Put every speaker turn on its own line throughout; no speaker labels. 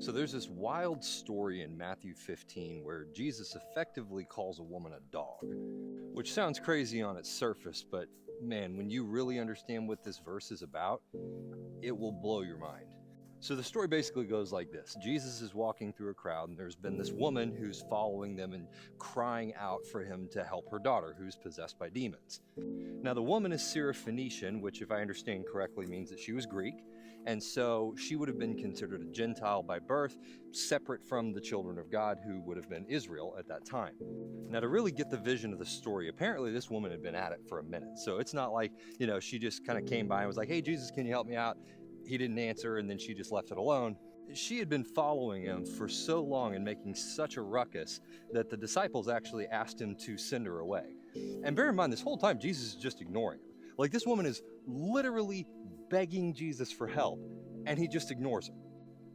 So there's this wild story in Matthew 15 where Jesus effectively calls a woman a dog, which sounds crazy on its surface, but man, when you really understand what this verse is about, it will blow your mind. So the story basically goes like this. Jesus is walking through a crowd, and there's been this woman who's following them and crying out for him to help her daughter, who's possessed by demons. Now, the woman is Syrophoenician, which, if I understand correctly, means that she was Greek, and so she would have been considered a Gentile by birth, separate from the children of God, who would have been Israel at that time. Now, to really get the vision of the story, apparently this woman had been at it for a minute. So it's not like, she just kind of came by and was like, "Hey, Jesus, can you help me out?" He didn't answer, and then she just left it alone. She had been following him for so long and making such a ruckus that the disciples actually asked him to send her away. And bear in mind, this whole time, Jesus is just ignoring her. Like, this woman is literally begging Jesus for help, and he just ignores her,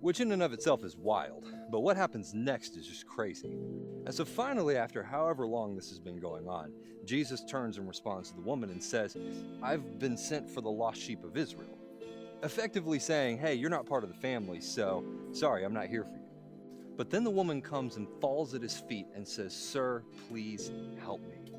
which in and of itself is wild. But what happens next is just crazy. And so finally, after however long this has been going on, Jesus turns and responds to the woman and says, "I've been sent for the lost sheep of Israel." Effectively saying, "Hey, you're not part of the family, so sorry, I'm not here for you." But then the woman comes and falls at his feet and says, "Sir, please help me."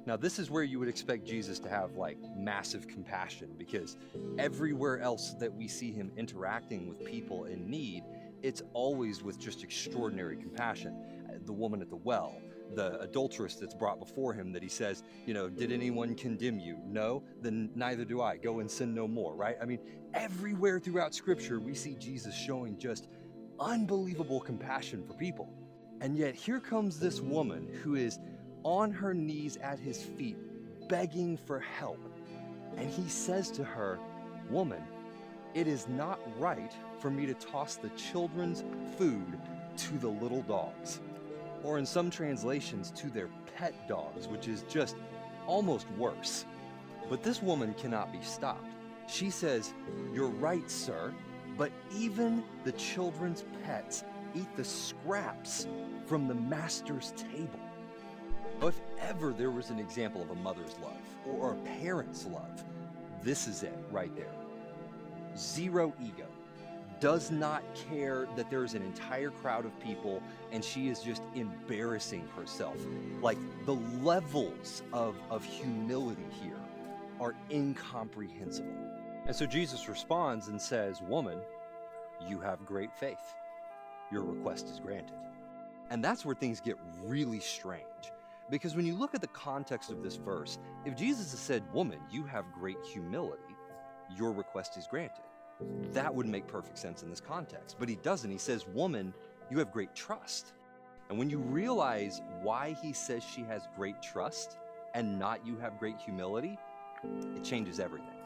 Now, this is where you would expect Jesus to have like massive compassion, because everywhere else that we see him interacting with people in need, it's always with just extraordinary compassion. The woman at the well, the adulteress that's brought before him, that he says, "Did anyone condemn you? No? Then neither do I. Go and sin no more," right? I mean, everywhere throughout Scripture, we see Jesus showing just unbelievable compassion for people. And yet here comes this woman who is on her knees at his feet, begging for help. And he says to her, "Woman, it is not right for me to toss the children's food to the little dogs." Or in some translations, to their pet dogs, which is just almost worse. But this woman cannot be stopped. She says, "You're right, sir, but even the children's pets eat the scraps from the master's table." If ever there was an example of a mother's love or a parent's love, this is it right there. Zero ego. Does not care that there is an entire crowd of people and she is just embarrassing herself. Like, the levels of humility here are incomprehensible. And so Jesus responds and says, "Woman, you have great faith. Your request is granted." And that's where things get really strange. Because when you look at the context of this verse, if Jesus had said, "Woman, you have great humility, your request is granted," that would make perfect sense in this context. But he doesn't. He says, "Woman, you have great trust." And when you realize why he says she has great trust and not "you have great humility," it changes everything.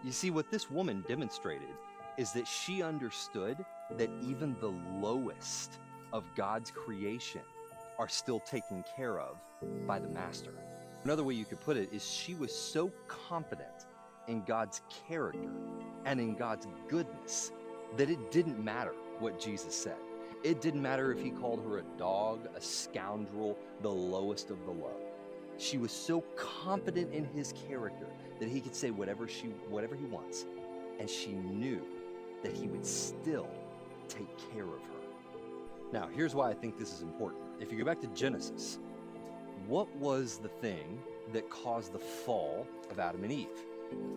You see, what this woman demonstrated is that she understood that even the lowest of God's creation are still taken care of by the Master. Another way you could put it is she was so confident in God's character and in God's goodness that it didn't matter what Jesus said. It didn't matter if he called her a dog, a scoundrel, the lowest of the low. She was so confident in his character that he could say whatever he wants, and she knew that he would still take care of her. Now, here's why I think this is important. If you go back to Genesis, what was the thing that caused the fall of Adam and Eve?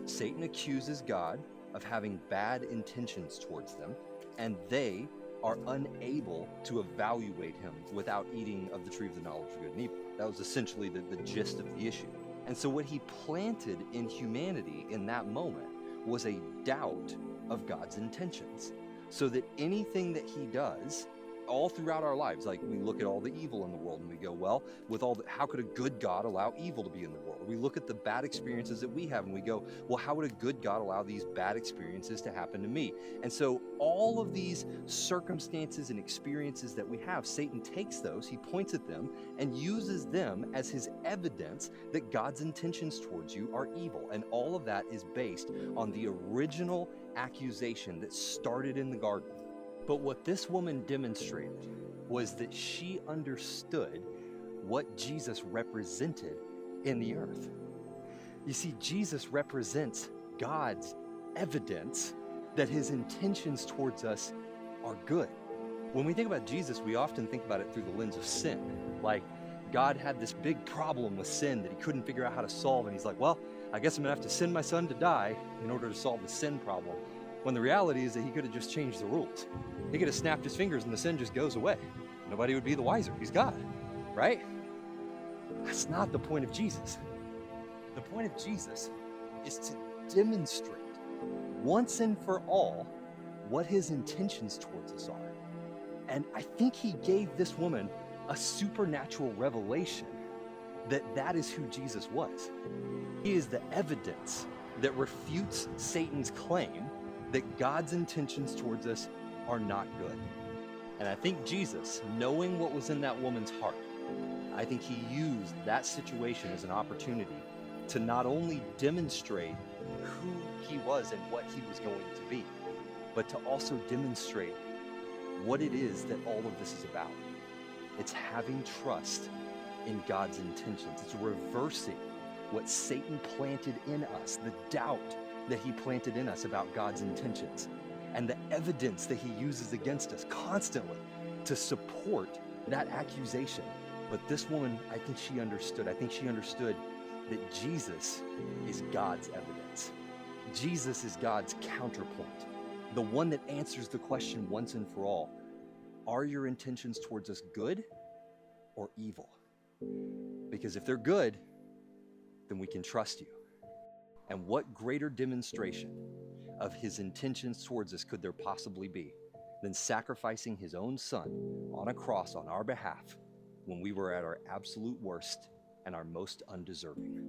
Satan accuses God of having bad intentions towards them, and they are unable to evaluate him without eating of the tree of the knowledge of good and evil. That was essentially the gist of the issue. And so what he planted in humanity in that moment was a doubt of God's intentions, so that anything that he does all throughout our lives, like we look at all the evil in the world and we go, well, how could a good God allow evil to be in the world? Or we look at the bad experiences that we have and we go, well, how would a good God allow these bad experiences to happen to me? And so all of these circumstances and experiences that we have, Satan takes those, he points at them and uses them as his evidence that God's intentions towards you are evil. And all of that is based on the original accusation that started in the garden. But what this woman demonstrated was that she understood what Jesus represented in the earth. You see, Jesus represents God's evidence that his intentions towards us are good. When we think about Jesus, we often think about it through the lens of sin. Like, God had this big problem with sin that he couldn't figure out how to solve, and he's like, well, I guess I'm gonna have to send my son to die in order to solve the sin problem. When the reality is that he could have just changed the rules. He could have snapped his fingers and the sin just goes away. Nobody would be the wiser. He's God, right? That's not the point of Jesus. The point of Jesus is to demonstrate once and for all what his intentions towards us are. And I think he gave this woman a supernatural revelation that that is who Jesus was. He is the evidence that refutes Satan's claim that God's intentions towards us are not good. And I think Jesus, knowing what was in that woman's heart, I think he used that situation as an opportunity to not only demonstrate who he was and what he was going to be, but to also demonstrate what it is that all of this is about. It's having trust in God's intentions. It's reversing what Satan planted in us, the doubt that he planted in us about God's intentions, and the evidence that he uses against us constantly to support that accusation. But this woman, I think she understood. I think she understood that Jesus is God's evidence. Jesus is God's counterpoint, the one that answers the question once and for all: are your intentions towards us good or evil? Because if they're good, then we can trust you. And what greater demonstration of his intentions towards us could there possibly be than sacrificing his own son on a cross on our behalf when we were at our absolute worst and our most undeserving?